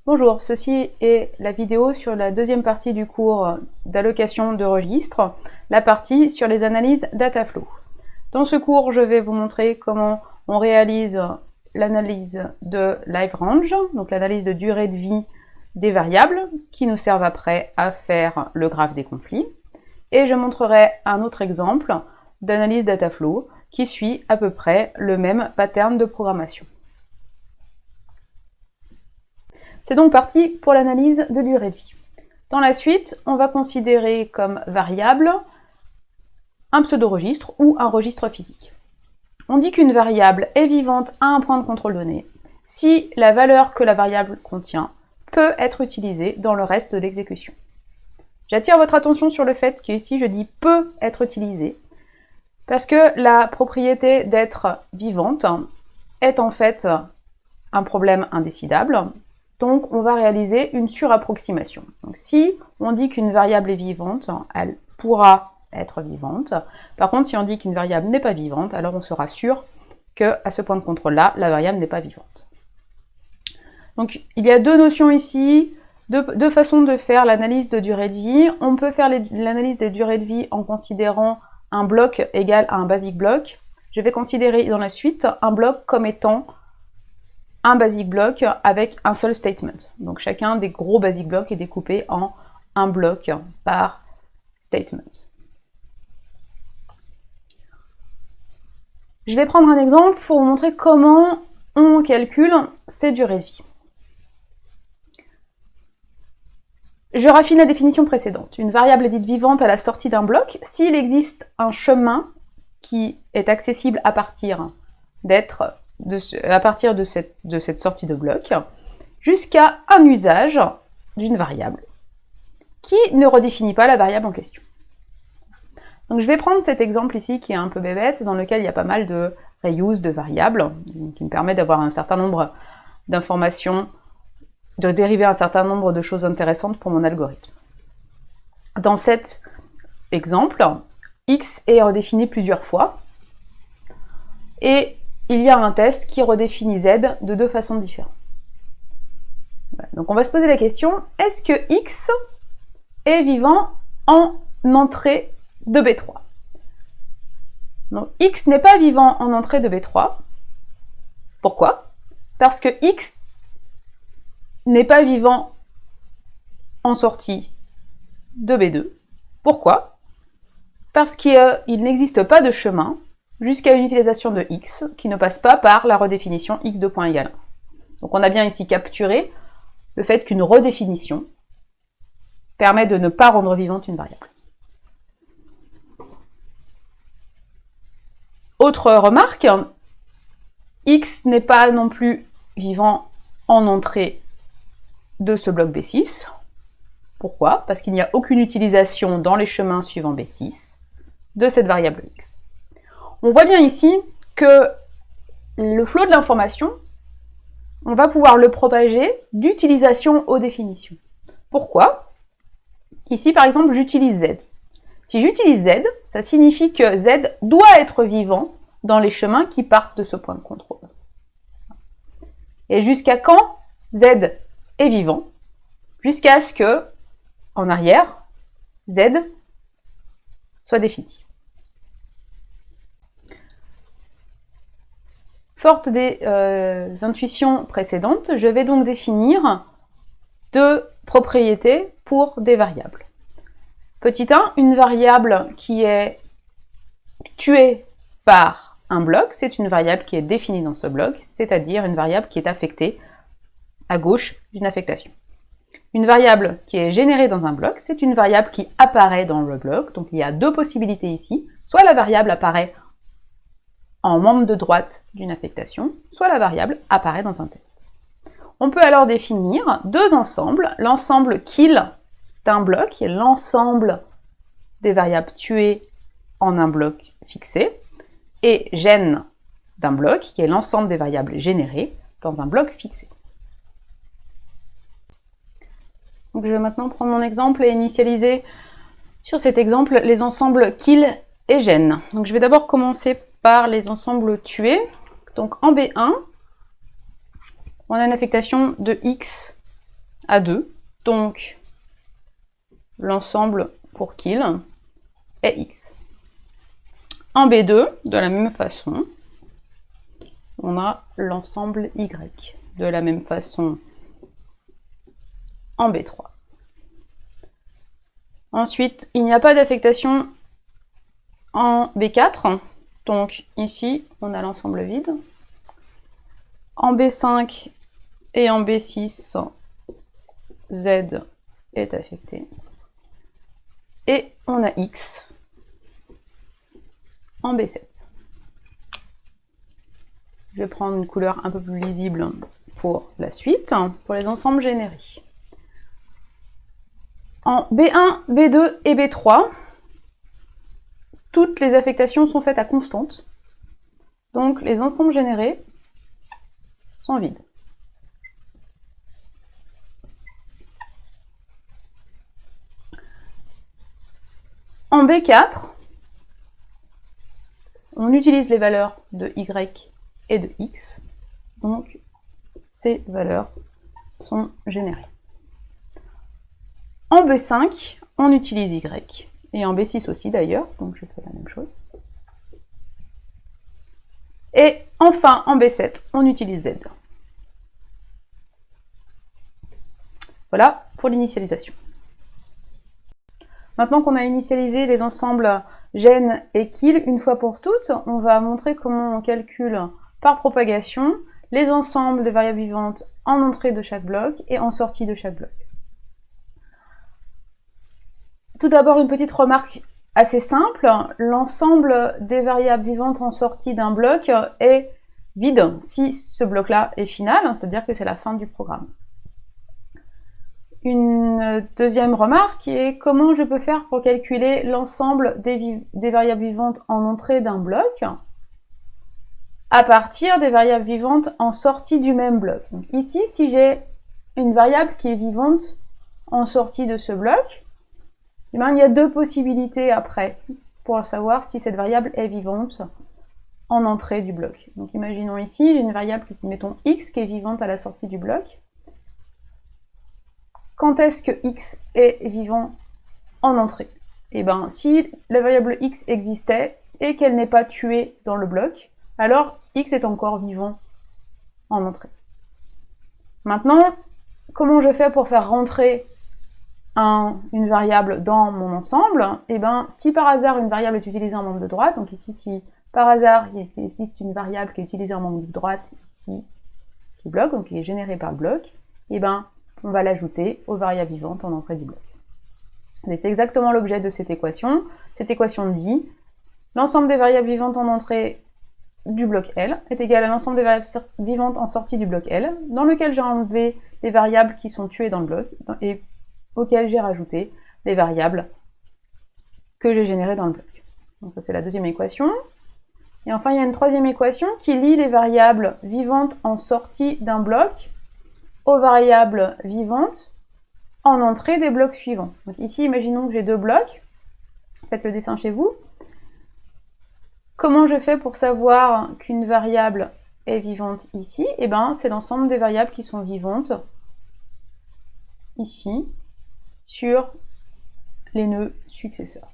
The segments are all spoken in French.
Bonjour, ceci est la vidéo sur la deuxième partie du cours d'allocation de registres, la partie sur les analyses Dataflow. Dans ce cours, je vais vous montrer comment on réalise l'analyse de LiveRange, donc l'analyse de durée de vie des variables qui nous servent après à faire le graphe des conflits. Et je montrerai un autre exemple d'analyse Dataflow qui suit à peu près le même pattern de programmation. C'est donc parti pour l'analyse de durée de vie. Dans la suite, on va considérer comme variable un pseudo-registre ou un registre physique. On dit qu'une variable est vivante à un point de contrôle donné si la valeur que la variable contient peut être utilisée dans le reste de l'exécution. J'attire votre attention sur le fait qu'ici je dis peut être utilisée parce que la propriété d'être vivante est en fait un problème indécidable. Donc, on va réaliser une surapproximation. Donc, si on dit qu'une variable est vivante, elle pourra être vivante. Par contre, si on dit qu'une variable n'est pas vivante, alors on sera sûr qu'à ce point de contrôle-là, la variable n'est pas vivante. Donc, il y a deux notions ici, deux façons de faire l'analyse de durée de vie. On peut faire l'analyse des durées de vie en considérant un bloc égal à un basic block. Je vais considérer dans la suite un bloc comme étant un basic block avec un seul statement. Donc chacun des gros basic blocks est découpé en un bloc par statement. Je vais prendre un exemple pour vous montrer comment on calcule ces durées de vie. Je raffine la définition précédente. Une variable est dite vivante à la sortie d'un bloc s'il existe un chemin qui est accessible à partir de cette sortie de bloc jusqu'à un usage d'une variable qui ne redéfinit pas la variable en question. Donc je vais prendre cet exemple ici qui est un peu bébête, dans lequel il y a pas mal de reuse de variables, qui me permet d'avoir un certain nombre d'informations, de dériver un certain nombre de choses intéressantes pour mon algorithme. Dans cet exemple, x est redéfini plusieurs fois, et il y a un test qui redéfinit z de deux façons différentes. Donc on va se poser la question, est-ce que x est vivant en entrée de B3? Donc x n'est pas vivant en entrée de B3. Pourquoi? Parce que x n'est pas vivant en sortie de B2. Pourquoi? Parce qu'il n'existe pas de chemin jusqu'à une utilisation de x qui ne passe pas par la redéfinition x de point égal 1. Donc on a bien ici capturé le fait qu'une redéfinition permet de ne pas rendre vivante une variable. Autre remarque, x n'est pas non plus vivant en entrée de ce bloc B6. Pourquoi? Parce qu'il n'y a aucune utilisation dans les chemins suivant B6 de cette variable x. On voit bien ici que le flot de l'information, on va pouvoir le propager d'utilisation aux définitions. Pourquoi? Ici, par exemple, j'utilise z. Si j'utilise z, ça signifie que z doit être vivant dans les chemins qui partent de ce point de contrôle. Et jusqu'à quand z est vivant? Jusqu'à ce que, en arrière, z soit défini. Forte des intuitions précédentes, je vais donc définir deux propriétés pour des variables. Petit 1, une variable qui est tuée par un bloc, c'est une variable qui est définie dans ce bloc, c'est-à-dire une variable qui est affectée à gauche d'une affectation. Une variable qui est générée dans un bloc, c'est une variable qui apparaît dans le bloc, donc il y a deux possibilités ici, soit la variable apparaît en membre de droite d'une affectation, soit la variable apparaît dans un test. On peut alors définir deux ensembles, l'ensemble kill d'un bloc, qui est l'ensemble des variables tuées en un bloc fixé, et gen d'un bloc, qui est l'ensemble des variables générées dans un bloc fixé. Donc je vais maintenant prendre mon exemple et initialiser sur cet exemple les ensembles kill et gen. Donc je vais d'abord commencer par les ensembles tués. Donc en B1, on a une affectation de x à 2, donc l'ensemble pour qu'il est x. En B2, de la même façon, on a l'ensemble y. De la même façon, en B3. Ensuite, il n'y a pas d'affectation en B4, donc ici, on a l'ensemble vide. En B5 et en B6, Z est affecté. Et on a X en B7. Je vais prendre une couleur un peu plus lisible pour la suite, pour les ensembles générés. En B1, B2 et B3, toutes les affectations sont faites à constante. Donc les ensembles générés sont vides. En B4, on utilise les valeurs de Y et de X. Donc ces valeurs sont générées. En B5, on utilise Y, et en B6 aussi d'ailleurs, donc je fais la même chose. Et enfin, en B7, on utilise Z. Voilà pour l'initialisation. Maintenant qu'on a initialisé les ensembles gen et kill une fois pour toutes, on va montrer comment on calcule par propagation les ensembles de variables vivantes en entrée de chaque bloc et en sortie de chaque bloc. Tout d'abord, une petite remarque assez simple. L'ensemble des variables vivantes en sortie d'un bloc est vide si ce bloc-là est final, c'est-à-dire que c'est la fin du programme. Une deuxième remarque est comment je peux faire pour calculer l'ensemble des variables vivantes en entrée d'un bloc à partir des variables vivantes en sortie du même bloc. Donc ici, si j'ai une variable qui est vivante en sortie de ce bloc, eh bien, il y a deux possibilités après pour savoir si cette variable est vivante en entrée du bloc. Donc imaginons ici, j'ai une variable qui, mettons x, qui est vivante à la sortie du bloc. Quand est-ce que x est vivant en entrée? Eh bien, si la variable x existait et qu'elle n'est pas tuée dans le bloc, alors x est encore vivant en entrée. Maintenant, comment je fais pour faire rentrer une variable dans mon ensemble? Eh bien, si par hasard une variable est utilisée en membre de droite, donc ici, si par hasard il existe une variable qui est utilisée en membre de droite, ici, qui bloque, donc qui est générée par le bloc, eh bien, on va l'ajouter aux variables vivantes en entrée du bloc. C'est exactement l'objet de cette équation. Cette équation dit l'ensemble des variables vivantes en entrée du bloc L est égal à l'ensemble des variables vivantes en sortie du bloc L, dans lequel j'ai enlevé les variables qui sont tuées dans le bloc et auxquelles j'ai rajouté les variables que j'ai générées dans le bloc. Donc ça c'est la deuxième équation. Et enfin il y a une troisième équation qui lie les variables vivantes en sortie d'un bloc aux variables vivantes en entrée des blocs suivants. Donc ici, imaginons que j'ai deux blocs. Faites le dessin chez vous. Comment je fais pour savoir qu'une variable est vivante ici? Eh bien, c'est l'ensemble des variables qui sont vivantes ici sur les nœuds successeurs.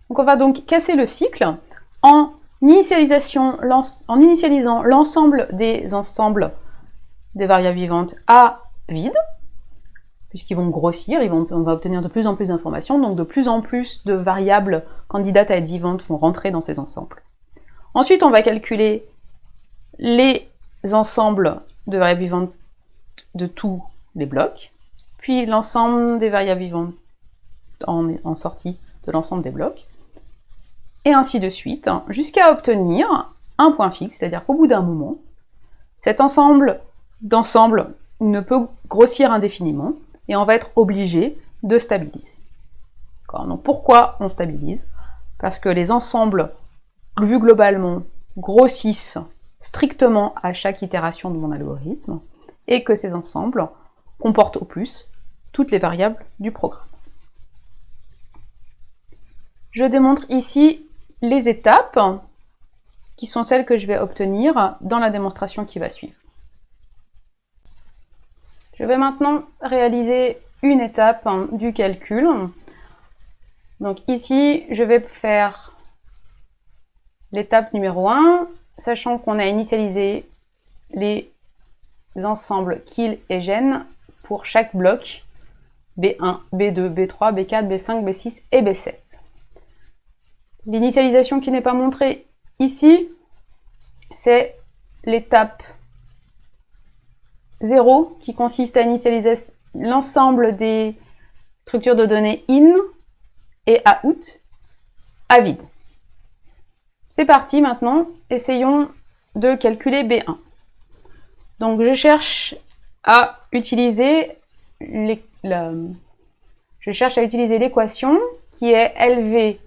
Donc on va donc casser le cycle en initialisant l'ensemble des ensembles des variables vivantes à vide, puisqu'ils vont grossir, on va obtenir de plus en plus d'informations, donc de plus en plus de variables candidates à être vivantes vont rentrer dans ces ensembles. Ensuite, on va calculer les ensembles de variables vivantes de tous les blocs, puis l'ensemble des variables vivantes en sortie de l'ensemble des blocs, et ainsi de suite, jusqu'à obtenir un point fixe, c'est-à-dire qu'au bout d'un moment, cet ensemble d'ensembles ne peut grossir indéfiniment, et on va être obligé de stabiliser. Donc pourquoi on stabilise? Parce que les ensembles, vus globalement, grossissent strictement à chaque itération de mon algorithme, et que ces ensembles comportent au plus toutes les variables du programme. Je démontre ici les étapes qui sont celles que je vais obtenir dans la démonstration qui va suivre. Je vais maintenant réaliser une étape du calcul. Donc ici, je vais faire l'étape numéro 1, sachant qu'on a initialisé les ensembles kill et gen pour chaque bloc B1, B2, B3, B4, B5, B6 et B7. L'initialisation qui n'est pas montrée ici, c'est l'étape 0 qui consiste à initialiser l'ensemble des structures de données in et out à vide. C'est parti maintenant, essayons de calculer B1. Donc je cherche à utiliser l'équation qui est LV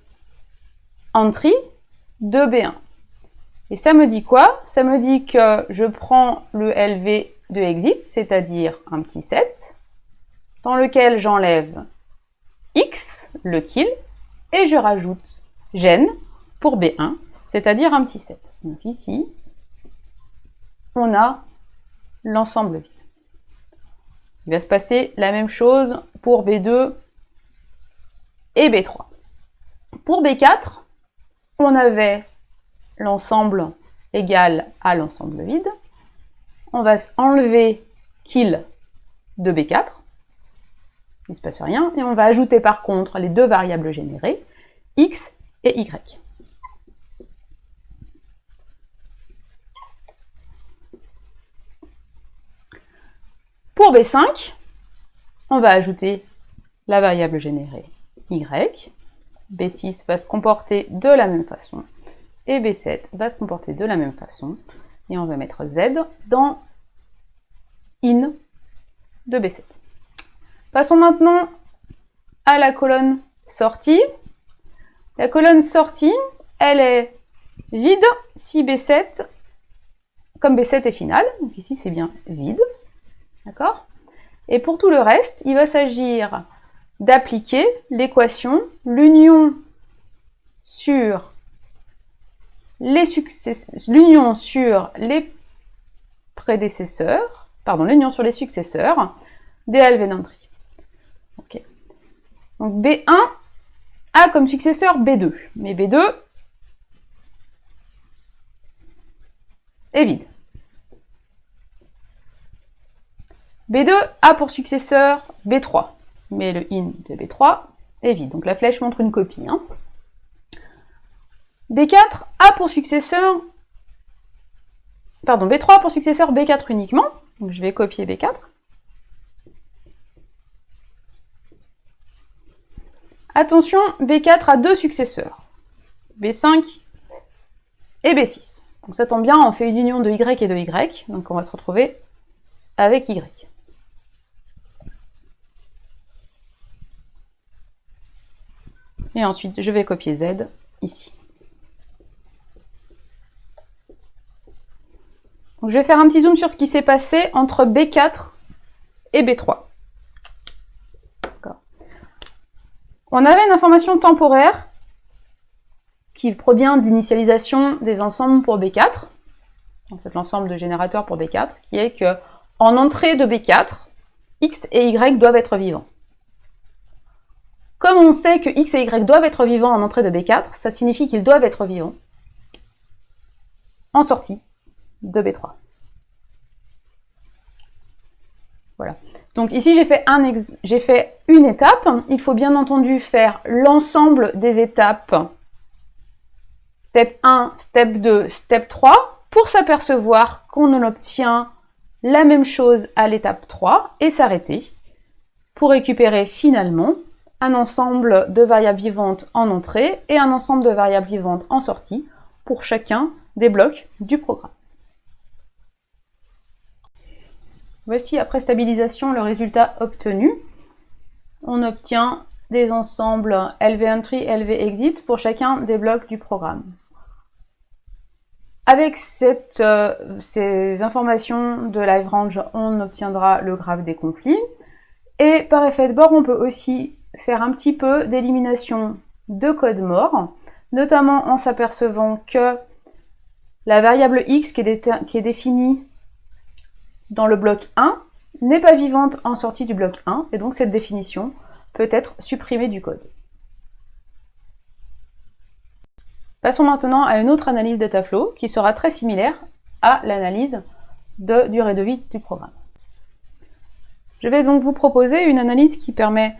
entry de B1. Et ça me dit quoi? Ça me dit que je prends le LV de exit, c'est-à-dire un petit set, dans lequel j'enlève X, le kill, et je rajoute gen pour B1, c'est-à-dire un petit set. Donc ici, on a l'ensemble vide. Il va se passer la même chose pour B2 et B3. Pour B4, on avait l'ensemble égal à l'ensemble vide. On va enlever kill de B4. Il ne se passe rien. Et on va ajouter par contre les deux variables générées, X et Y. Pour B5, on va ajouter la variable générée Y. B6 va se comporter de la même façon. Et B7 va se comporter de la même façon. Et on va mettre Z dans in de B7. Passons maintenant à la colonne sortie. La colonne sortie, elle est vide si B7, comme B7 est final. Donc ici, c'est bien vide. D'accord? Et pour tout le reste, il va s'agir d'appliquer l'équation, l'union sur l'union sur les prédécesseurs, pardon, l'union sur les successeurs des LV d'entrée. Ok. Donc B1 a comme successeur B2, mais B2 est vide. B2 a pour successeur B3, mais le in de B3 est vide. Donc la flèche montre une copie. Hein. B4 a pour successeur, pardon, B3 a pour successeur B4 uniquement. Donc je vais copier B4. Attention, B4 a deux successeurs, B5 et B6. Donc ça tombe bien, on fait une union de Y et de Y, donc on va se retrouver avec Y. Et ensuite, je vais copier Z ici. Donc, je vais faire un petit zoom sur ce qui s'est passé entre B4 et B3. On avait une information temporaire qui provient d'initialisation des ensembles pour B4, en fait l'ensemble de générateurs pour B4, qui est que en entrée de B4, X et Y doivent être vivants. Comme on sait que X et Y doivent être vivants en entrée de B4, ça signifie qu'ils doivent être vivants en sortie de B3. Voilà. Donc ici, j'ai fait une étape. Il faut bien entendu faire l'ensemble des étapes step 1, step 2, step 3 pour s'apercevoir qu'on obtient la même chose à l'étape 3 et s'arrêter pour récupérer finalement un ensemble de variables vivantes en entrée et un ensemble de variables vivantes en sortie pour chacun des blocs du programme. Voici après stabilisation le résultat obtenu. On obtient des ensembles LV entry, LV exit pour chacun des blocs du programme. Avec ces informations de LiveRange, on obtiendra le graphe des conflits. Et par effet de bord, on peut aussi faire un petit peu d'élimination de code mort, notamment en s'apercevant que la variable x qui est définie dans le bloc 1 n'est pas vivante en sortie du bloc 1, et donc cette définition peut être supprimée du code. Passons maintenant à une autre analyse Dataflow qui sera très similaire à l'analyse de durée de vie du programme. Je vais donc vous proposer une analyse qui permet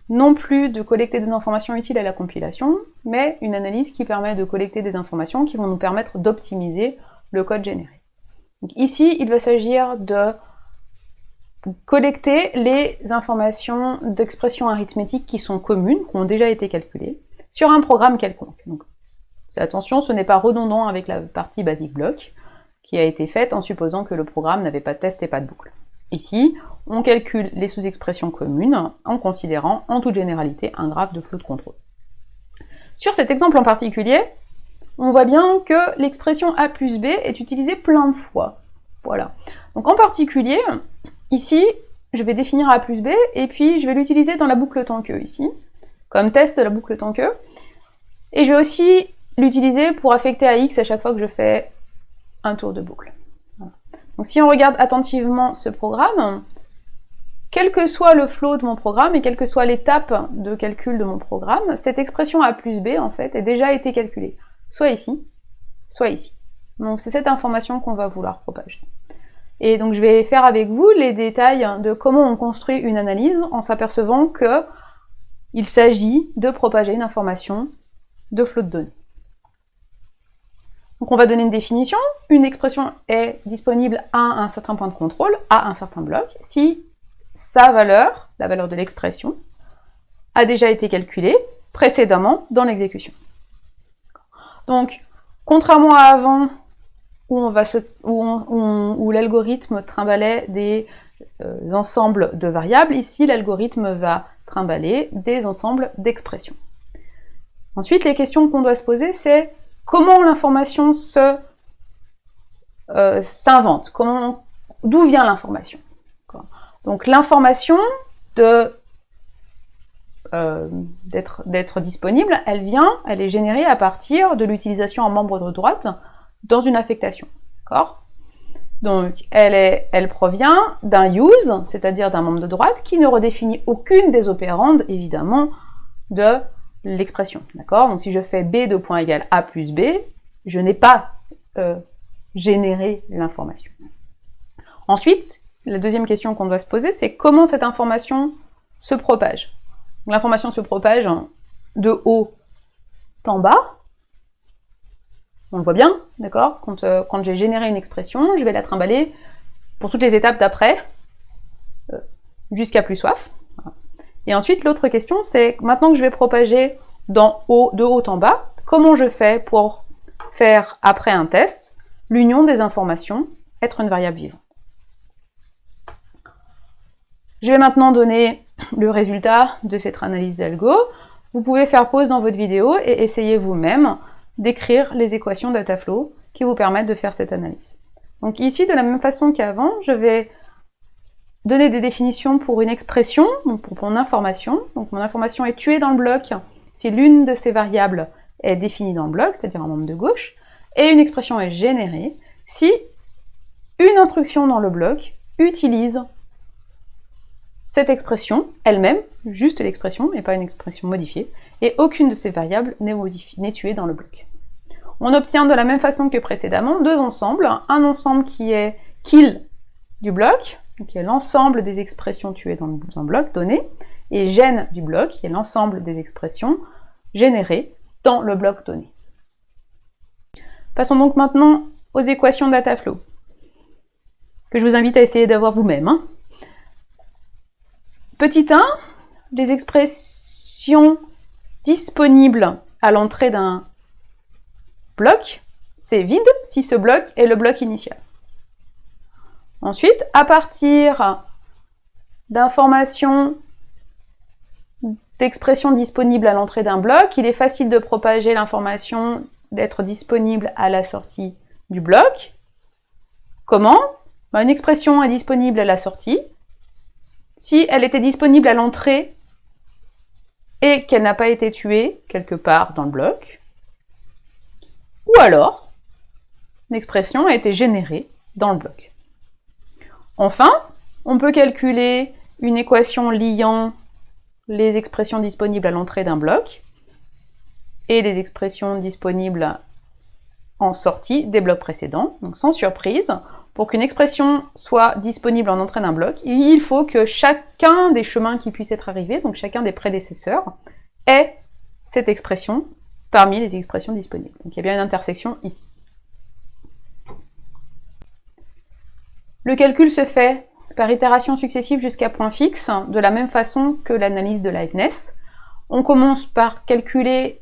non plus de collecter des informations utiles à la compilation, mais une analyse qui permet de collecter des informations qui vont nous permettre d'optimiser le code généré. Donc ici, il va s'agir de collecter les informations d'expression arithmétique qui sont communes, qui ont déjà été calculées, sur un programme quelconque. Donc, attention, ce n'est pas redondant avec la partie basic block, qui a été faite en supposant que le programme n'avait pas de test et pas de boucle. Ici, on calcule les sous-expressions communes en considérant en toute généralité un graphe de flot de contrôle. Sur cet exemple en particulier, on voit bien que l'expression a plus b est utilisée plein de fois. Voilà. Donc en particulier, ici, je vais définir a plus b et puis je vais l'utiliser dans la boucle tant que ici, comme test de la boucle tant que. Et je vais aussi l'utiliser pour affecter à x à chaque fois que je fais un tour de boucle. Voilà. Donc si on regarde attentivement ce programme, quel que soit le flow de mon programme et quelle que soit l'étape de calcul de mon programme, cette expression a plus b en fait a déjà été calculée, soit ici, soit ici. Donc c'est cette information qu'on va vouloir propager. Et donc je vais faire avec vous les détails de comment on construit une analyse en s'apercevant que il s'agit de propager une information de flot de données. Donc on va donner une définition, une expression est disponible à un certain point de contrôle, à un certain bloc, si sa valeur, la valeur de l'expression, a déjà été calculée précédemment dans l'exécution. Donc, contrairement à avant, où l'algorithme trimbalait des ensembles de variables, ici l'algorithme va trimballer des ensembles d'expressions. Ensuite, les questions qu'on doit se poser, c'est comment l'information s'invente, d'où vient l'information. Donc l'information d'être disponible, elle est générée à partir de l'utilisation en membre de droite dans une affectation. D'accord ? Donc elle provient d'un use, c'est-à-dire d'un membre de droite, qui ne redéfinit aucune des opérandes, évidemment, de l'expression. D'accord ? Donc si je fais b de point égale a plus b, je n'ai pas généré l'information. Ensuite, la deuxième question qu'on doit se poser, c'est comment cette information se propage. L'information se propage de haut en bas. On le voit bien, d'accord ? Quand j'ai généré une expression, je vais la trimballer pour toutes les étapes d'après, jusqu'à plus soif. Et ensuite, l'autre question, c'est maintenant que je vais propager de haut en bas, comment je fais pour faire, après un test, l'union des informations, être une variable vivante. Je vais maintenant donner le résultat de cette analyse d'algo. Vous pouvez faire pause dans votre vidéo et essayer vous-même d'écrire les équations Dataflow qui vous permettent de faire cette analyse. Donc ici, de la même façon qu'avant, je vais donner des définitions pour une expression, donc pour mon information. Donc mon information est tuée dans le bloc si l'une de ces variables est définie dans le bloc, c'est-à-dire en membre de gauche, et une expression est générée si une instruction dans le bloc utilise cette expression elle-même, juste l'expression, et pas une expression modifiée, et aucune de ces variables n'est tuée dans le bloc. On obtient de la même façon que précédemment deux ensembles, un ensemble qui est kill du bloc, qui est l'ensemble des expressions tuées dans le bloc donné, et gen du bloc, qui est l'ensemble des expressions générées dans le bloc donné. Passons donc maintenant aux équations Dataflow, que je vous invite à essayer d'avoir vous-même. Petit 1, les expressions disponibles à l'entrée d'un bloc, c'est vide si ce bloc est le bloc initial. Ensuite, à partir d'informations d'expressions disponibles à l'entrée d'un bloc, il est facile de propager l'information d'être disponible à la sortie du bloc. Comment ? Une expression est disponible à la sortie. Si elle était disponible à l'entrée et qu'elle n'a pas été tuée quelque part dans le bloc, ou alors l'expression a été générée dans le bloc. Enfin, On peut calculer une équation liant les expressions disponibles à l'entrée d'un bloc et les expressions disponibles en sortie des blocs précédents. Donc sans surprise, pour qu'une expression soit disponible en entrée d'un bloc, il faut que chacun des chemins qui puissent être arrivés, donc chacun des prédécesseurs, ait cette expression parmi les expressions disponibles. Donc il y a bien une intersection ici. Le calcul se fait par itération successive jusqu'à point fixe, de la même façon que l'analyse de Leibniz. On commence par calculer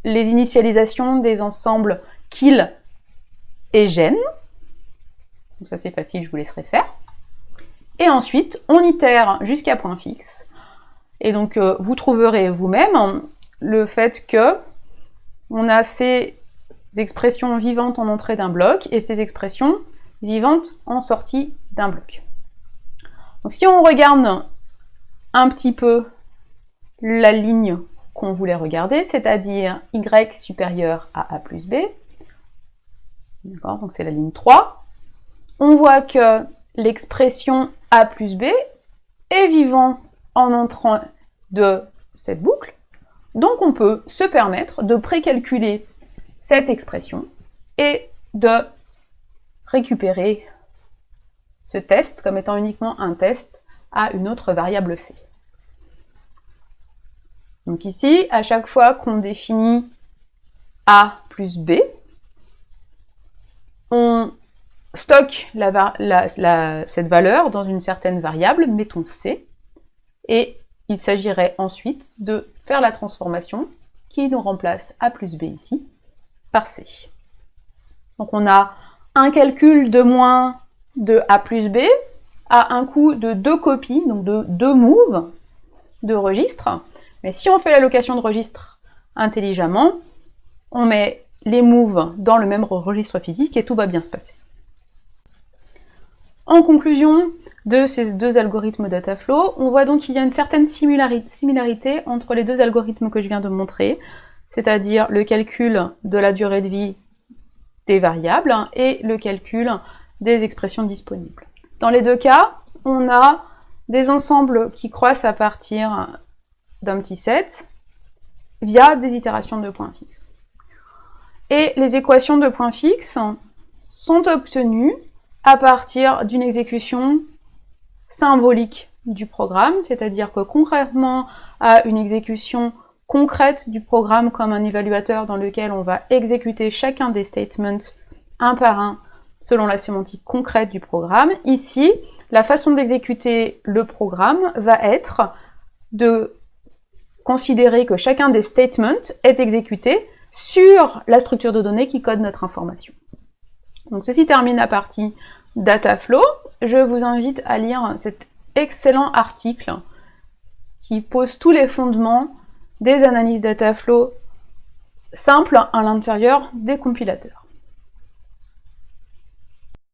les initialisations des ensembles kill et gen. Donc ça c'est facile, je vous laisserai faire. Et ensuite, on itère jusqu'à point fixe. Et donc vous trouverez vous-même le fait que on a ces expressions vivantes en entrée d'un bloc et ces expressions vivantes en sortie d'un bloc. Donc si on regarde un petit peu la ligne qu'on voulait regarder, c'est-à-dire y supérieur à a plus b, d'accord, donc c'est la ligne 3, on voit que l'expression a plus b est vivant en entrant de cette boucle, donc on peut se permettre de précalculer cette expression et de récupérer ce test comme étant uniquement un test à une autre variable c. Donc ici, à chaque fois qu'on définit a plus b, on stocke cette valeur dans une certaine variable, mettons c, et il s'agirait ensuite de faire la transformation qui nous remplace a plus b ici par c. Donc on a un calcul de moins de a plus b à un coût de 2 copies, donc de 2 moves de registre. Mais si on fait l'allocation de registre intelligemment, on met les moves dans le même registre physique et tout va bien se passer. En conclusion de ces deux algorithmes Dataflow, on voit donc qu'il y a une certaine similarité entre les deux algorithmes que je viens de montrer, c'est-à-dire le calcul de la durée de vie des variables et le calcul des expressions disponibles. Dans les deux cas, on a des ensembles qui croissent à partir d'un petit set via des itérations de points fixes. Et les équations de points fixes sont obtenues à partir d'une exécution symbolique du programme, c'est-à-dire que concrètement à une exécution concrète du programme comme un évaluateur dans lequel on va exécuter chacun des statements un par un selon la sémantique concrète du programme. Ici, la façon d'exécuter le programme va être de considérer que chacun des statements est exécuté sur la structure de données qui code notre information. Donc ceci termine la partie Dataflow. Je vous invite à lire cet excellent article qui pose tous les fondements des analyses Dataflow simples à l'intérieur des compilateurs.